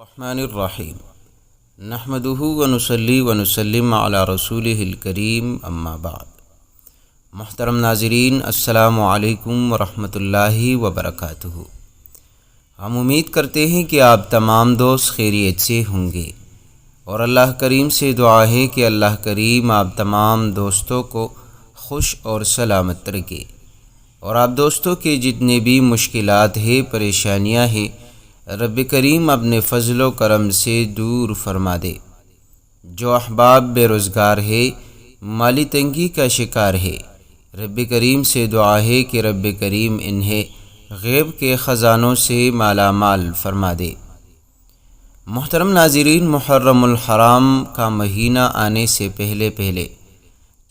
الرحمن الرحیم نحمدہ ونصلی ونسلم علی رسولہ الکریم اما بعد۔ محترم ناظرین، السلام علیکم ورحمۃ اللہ وبرکاتہ۔ ہم امید کرتے ہیں کہ آپ تمام دوست خیریت سے ہوں گے، اور اللہ کریم سے دعا ہے کہ اللہ کریم آپ تمام دوستوں کو خوش اور سلامت رکھے، اور آپ دوستوں کے جتنے بھی مشکلات ہیں، پریشانیاں ہیں، رب کریم اپنے فضل و کرم سے دور فرما دے۔ جو احباب بے روزگار ہے، مالی تنگی کا شکار ہے، رب کریم سے دعا ہے کہ رب کریم انہیں غیب کے خزانوں سے مالا مال فرما دے۔ محترم ناظرین، محرم الحرام کا مہینہ آنے سے پہلے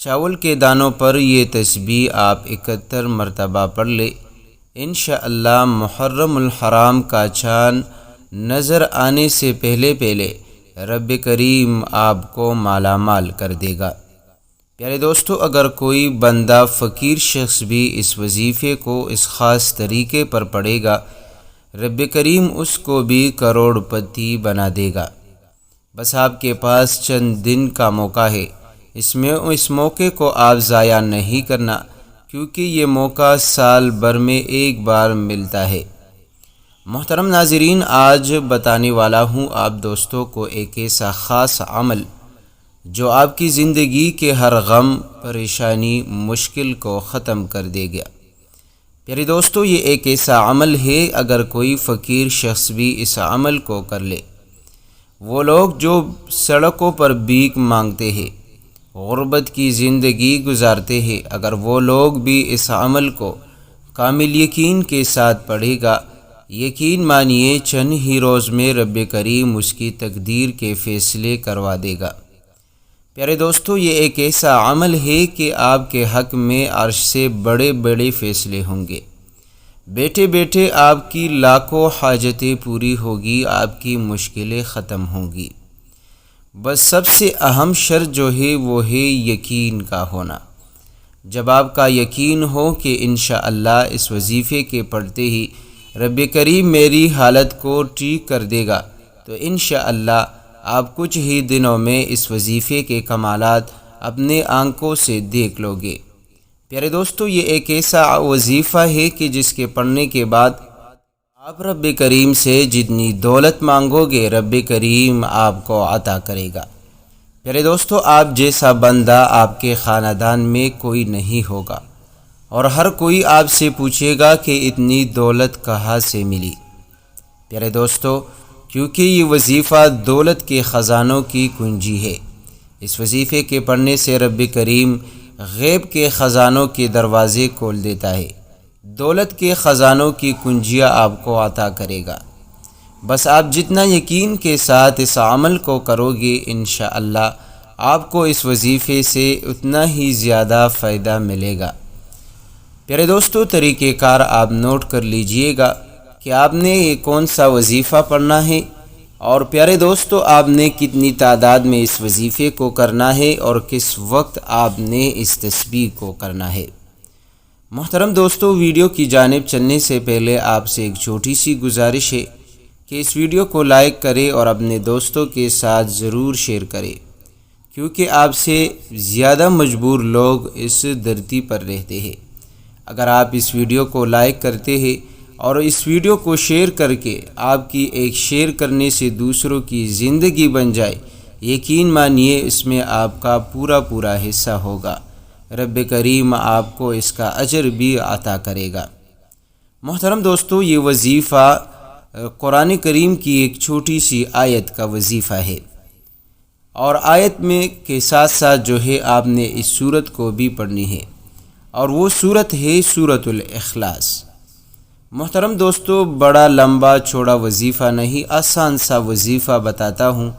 چاول کے دانوں پر یہ تسبیح آپ 71 مرتبہ پڑھ لے۔ انشاءاللہ محرم الحرام کا چاند نظر آنے سے پہلے رب کریم آپ کو مالا مال کر دے گا۔ پیارے دوستو، اگر کوئی بندہ فقیر شخص بھی اس وظیفے کو اس خاص طریقے پر پڑھے گا، رب کریم اس کو بھی کروڑ پتی بنا دے گا۔ بس آپ کے پاس چند دن کا موقع ہے، اس موقع کو آپ ضائع نہیں کرنا، کیونکہ یہ موقع سال بھر میں ایک بار ملتا ہے۔ محترم ناظرین، آج بتانے والا ہوں آپ دوستوں کو ایک ایسا خاص عمل جو آپ کی زندگی کے ہر غم، پریشانی، مشکل کو ختم کر دے گا۔ پیارے دوستو، یہ ایک ایسا عمل ہے، اگر کوئی فقیر شخص بھی اس عمل کو کر لے، وہ لوگ جو سڑکوں پر بھیک مانگتے ہیں، غربت کی زندگی گزارتے ہیں، اگر وہ لوگ بھی اس عمل کو کامل یقین کے ساتھ پڑھے گا، یقین مانیے چند ہی روز میں رب کریم اس کی تقدیر کے فیصلے کروا دے گا۔ پیارے دوستو، یہ ایک ایسا عمل ہے کہ آپ کے حق میں عرش سے بڑے بڑے فیصلے ہوں گے۔ بیٹھے بیٹھے آپ کی لاکھوں حاجتیں پوری ہوگی، آپ کی مشکلیں ختم ہوں گی۔ بس سب سے اہم شرط جو ہے وہ ہے یقین کا ہونا۔ جب آپ کا یقین ہو کہ انشاءاللہ اس وظیفے کے پڑھتے ہی رب کریم میری حالت کو ٹھیک کر دے گا، تو انشاءاللہ آپ کچھ ہی دنوں میں اس وظیفے کے کمالات اپنے آنکھوں سے دیکھ لو گے۔ پیارے دوستو، یہ ایک ایسا وظیفہ ہے کہ جس کے پڑھنے کے بعد آپ رب کریم سے جتنی دولت مانگو گے، رب کریم آپ کو عطا کرے گا۔ پیارے دوستو، آپ جیسا بندہ آپ کے خاندان میں کوئی نہیں ہوگا، اور ہر کوئی آپ سے پوچھے گا کہ اتنی دولت کہاں سے ملی۔ پیارے دوستو، کیونکہ یہ وظیفہ دولت کے خزانوں کی کنجی ہے۔ اس وظیفے کے پڑھنے سے رب کریم غیب کے خزانوں کے دروازے کھول دیتا ہے، دولت کے خزانوں کی کنجیاں آپ کو عطا کرے گا۔ بس آپ جتنا یقین کے ساتھ اس عمل کو کرو گے، انشاءاللہ آپ کو اس وظیفے سے اتنا ہی زیادہ فائدہ ملے گا۔ پیارے دوستو، طریقہ کار آپ نوٹ کر لیجئے گا کہ آپ نے یہ کون سا وظیفہ پڑھنا ہے، اور پیارے دوستو آپ نے کتنی تعداد میں اس وظیفے کو کرنا ہے، اور کس وقت آپ نے اس تسبیح کو کرنا ہے۔ محترم دوستو، ویڈیو کی جانب چلنے سے پہلے آپ سے ایک چھوٹی سی گزارش ہے کہ اس ویڈیو کو لائک کریں اور اپنے دوستوں کے ساتھ ضرور شیئر کریں، کیونکہ آپ سے زیادہ مجبور لوگ اس دھرتی پر رہتے ہیں۔ اگر آپ اس ویڈیو کو لائک کرتے ہیں اور اس ویڈیو کو شیئر کر کے آپ کی ایک شیئر کرنے سے دوسروں کی زندگی بن جائے، یقین مانیے اس میں آپ کا پورا حصہ ہوگا، رب کریم آپ کو اس کا اجر بھی عطا کرے گا۔ محترم دوستو، یہ وظیفہ قرآن کریم کی ایک چھوٹی سی آیت کا وظیفہ ہے، اور آیت میں کے ساتھ ساتھ جو ہے آپ نے اس سورت کو بھی پڑھنی ہے، اور وہ سورت ہے سورۃ الاخلاص۔ محترم دوستو، بڑا لمبا چوڑا وظیفہ نہیں، آسان سا وظیفہ بتاتا ہوں،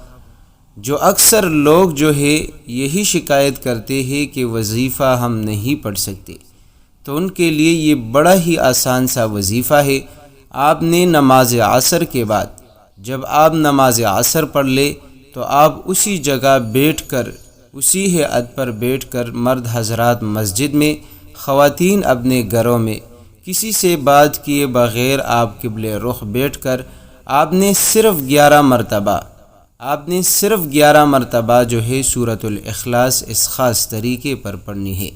جو اکثر لوگ جو ہے یہی شکایت کرتے ہیں کہ وظیفہ ہم نہیں پڑھ سکتے، تو ان کے لیے یہ بڑا ہی آسان سا وظیفہ ہے۔ آپ نے نماز عصر کے بعد جب آپ نماز عصر پڑھ لے، تو آپ اسی جگہ بیٹھ کر، اسی ہیئت پر بیٹھ کر، مرد حضرات مسجد میں، خواتین اپنے گھروں میں، کسی سے بات کیے بغیر آپ قبلہ رخ بیٹھ کر آپ نے صرف 11 مرتبہ جو ہے سورۃ الاخلاص اس خاص طریقے پر پڑھنی ہے۔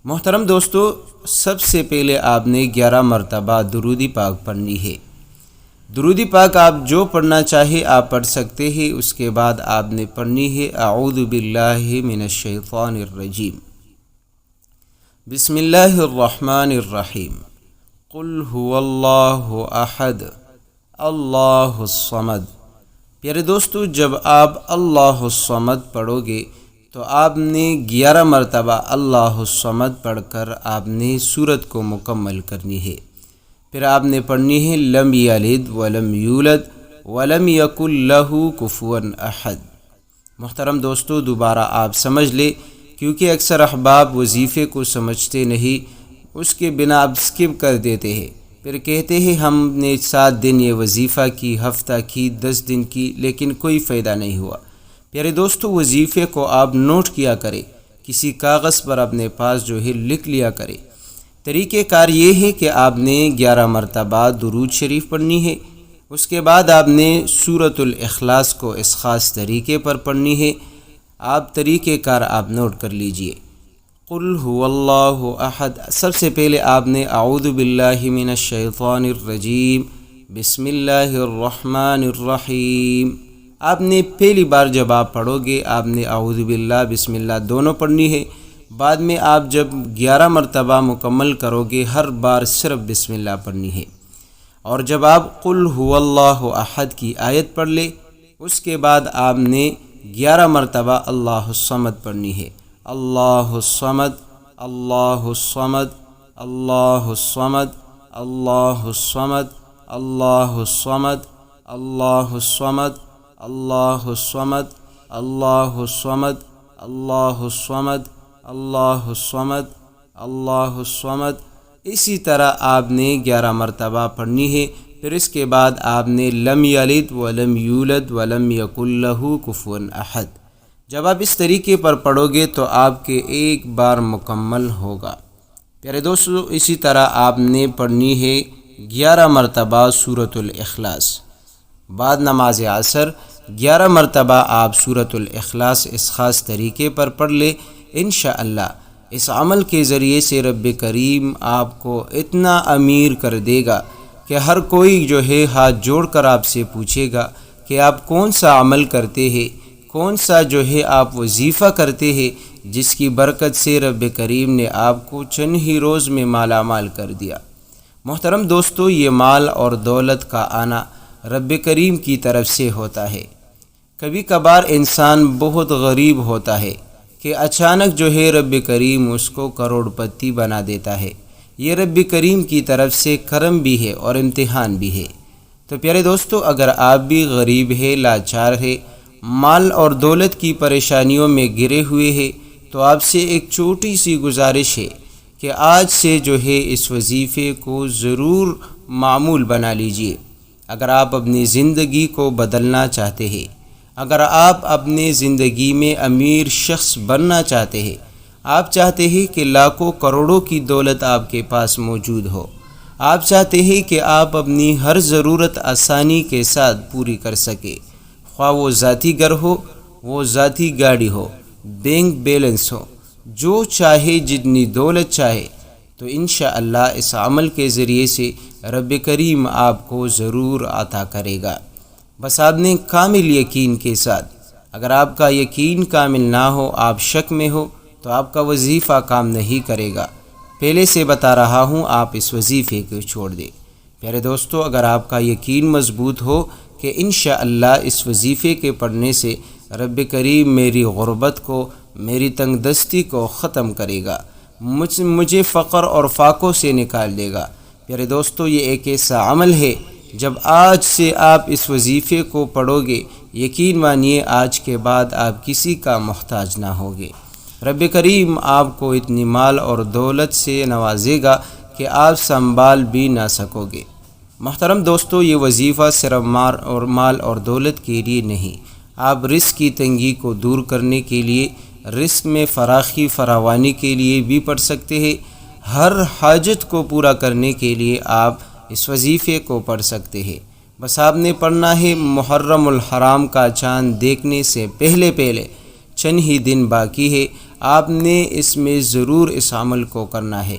محترم دوستو، سب سے پہلے آپ نے 11 مرتبہ درود پاک پڑھنی ہے۔ درود پاک آپ جو پڑھنا چاہے آپ پڑھ سکتے ہیں۔ اس کے بعد آپ نے پڑھنی ہے اعوذ باللہ من الشیطان الرجیم، بسم اللہ الرحمن الرحیم، قل هو اللہ احد اللہ الصمد۔ پیارے دوستو، جب آپ اللہ الصمد پڑھو گے تو آپ نے 11 مرتبہ اللہ الصمد پڑھ کر آپ نے سورت کو مکمل کرنی ہے۔ پھر آپ نے پڑھنی ہے لم یلد ولم یولد ولم یکن لہ کفوا احد۔ محترم دوستو، دوبارہ آپ سمجھ لے، کیونکہ اکثر احباب وظیفے کو سمجھتے نہیں، اس کے بنا اب اسکپ کر دیتے ہیں، پھر کہتے ہیں ہم نے 7 دن یہ وظیفہ کی، ہفتہ کی، 10 دن کی، لیکن کوئی فائدہ نہیں ہوا۔ پیارے دوستو، وظیفے کو آپ نوٹ کیا کرے، کسی کاغذ پر اپنے پاس جو ہے لکھ لیا کرے۔ طریقہ کار یہ ہے کہ آپ نے 11 مرتبہ درود شریف پڑھنی ہے، اس کے بعد آپ نے سورۃ الاخلاص کو اس خاص طریقے پر پڑھنی ہے۔ آپ طریقہ کار آپ نوٹ کر لیجئے۔ قل هو اللہ احد، سب سے پہلے آپ نے اعوذ باللہ من الشیطان الرجیم، بسم اللہ الرحمن الرحیم۔ آپ نے پہلی بار جب آپ پڑھو گے آپ نے اعوذ باللہ بسم اللہ دونوں پڑھنی ہے۔ بعد میں آپ جب 11 مرتبہ مکمل کرو گے ہر بار صرف بسم اللہ پڑھنی ہے۔ اور جب آپ قل هو اللہ احد کی آیت پڑھ لے، اس کے بعد آپ نے 11 مرتبہ اللہ الصمد پڑھنی ہے۔ اللہ الصمد اللہ الصمد اللہ الصمد اللہ الصمد اللہ الصمد اللہ الصمد اللہ الصمد اللہ الصمد اللہ الصمد اللہ الصمد اللہ الصمد۔ اسی طرح آپ نے 11 مرتبہ پڑھنی ہے۔ پھر اس کے بعد آپ نے لم یلد ولم یولد ولم یکن لہ کفوا احد۔ جب آپ اس طریقے پر پڑھو گے تو آپ کے ایک بار مکمل ہوگا۔ پیارے دوستو، اسی طرح آپ نے پڑھنی ہے 11 مرتبہ سورۃ الاخلاص۔ بعد نماز عصر 11 مرتبہ آپ سورۃ الاخلاص اس خاص طریقے پر پڑھ لے۔ انشاءاللہ اس عمل کے ذریعے سے رب کریم آپ کو اتنا امیر کر دے گا کہ ہر کوئی جو ہے ہاتھ جوڑ کر آپ سے پوچھے گا کہ آپ کون سا عمل کرتے ہیں، کون سا جو ہے آپ وظیفہ کرتے ہیں، جس کی برکت سے رب کریم نے آپ کو چند ہی روز میں مالا مال کر دیا۔ محترم دوستو، یہ مال اور دولت کا آنا رب کریم کی طرف سے ہوتا ہے۔ کبھی کبھار انسان بہت غریب ہوتا ہے کہ اچانک جو ہے رب کریم اس کو کروڑ پتی بنا دیتا ہے۔ یہ رب کریم کی طرف سے کرم بھی ہے اور امتحان بھی ہے۔ تو پیارے دوستو، اگر آپ بھی غریب ہے، لاچار ہے، مال اور دولت کی پریشانیوں میں گرے ہوئے ہیں، تو آپ سے ایک چھوٹی سی گزارش ہے کہ آج سے جو ہے اس وظیفے کو ضرور معمول بنا لیجئے۔ اگر آپ اپنی زندگی کو بدلنا چاہتے ہیں، اگر آپ اپنے زندگی میں امیر شخص بننا چاہتے ہیں، آپ چاہتے ہیں کہ لاکھوں کروڑوں کی دولت آپ کے پاس موجود ہو، آپ چاہتے ہیں کہ آپ اپنی ہر ضرورت آسانی کے ساتھ پوری کر سکیں، خواہ وہ ذاتی گھر ہو، وہ ذاتی گاڑی ہو، بینک بیلنس ہو، جو چاہے جتنی دولت چاہے، تو انشاءاللہ اس عمل کے ذریعے سے رب کریم آپ کو ضرور عطا کرے گا۔ بس آپ نے کامل یقین کے ساتھ، اگر آپ کا یقین کامل نہ ہو، آپ شک میں ہو، تو آپ کا وظیفہ کام نہیں کرے گا۔ پہلے سے بتا رہا ہوں، آپ اس وظیفے کو چھوڑ دیں۔ پیارے دوستو، اگر آپ کا یقین مضبوط ہو کہ انشاءاللہ اس وظیفے کے پڑھنے سے رب کریم میری غربت کو، میری تنگ دستی کو ختم کرے گا، مجھے فقر اور فاقوں سے نکال دے گا۔ پیارے دوستو، یہ ایک ایسا عمل ہے، جب آج سے آپ اس وظیفے کو پڑھو گے، یقین مانیے آج کے بعد آپ کسی کا محتاج نہ ہوگے۔ رب کریم آپ کو اتنی مال اور دولت سے نوازے گا کہ آپ سنبھال بھی نہ سکو گے۔ محترم دوستو، یہ وظیفہ صرف مال اور دولت کے لیے نہیں، آپ رزق کی تنگی کو دور کرنے کے لیے، رزق میں فراوانی کے لیے بھی پڑھ سکتے ہیں۔ ہر حاجت کو پورا کرنے کے لیے آپ اس وظیفے کو پڑھ سکتے ہیں۔ بس آپ نے پڑھنا ہے محرم الحرام کا چاند دیکھنے سے پہلے چند ہی دن باقی ہے، آپ نے اس میں ضرور اس عمل کو کرنا ہے۔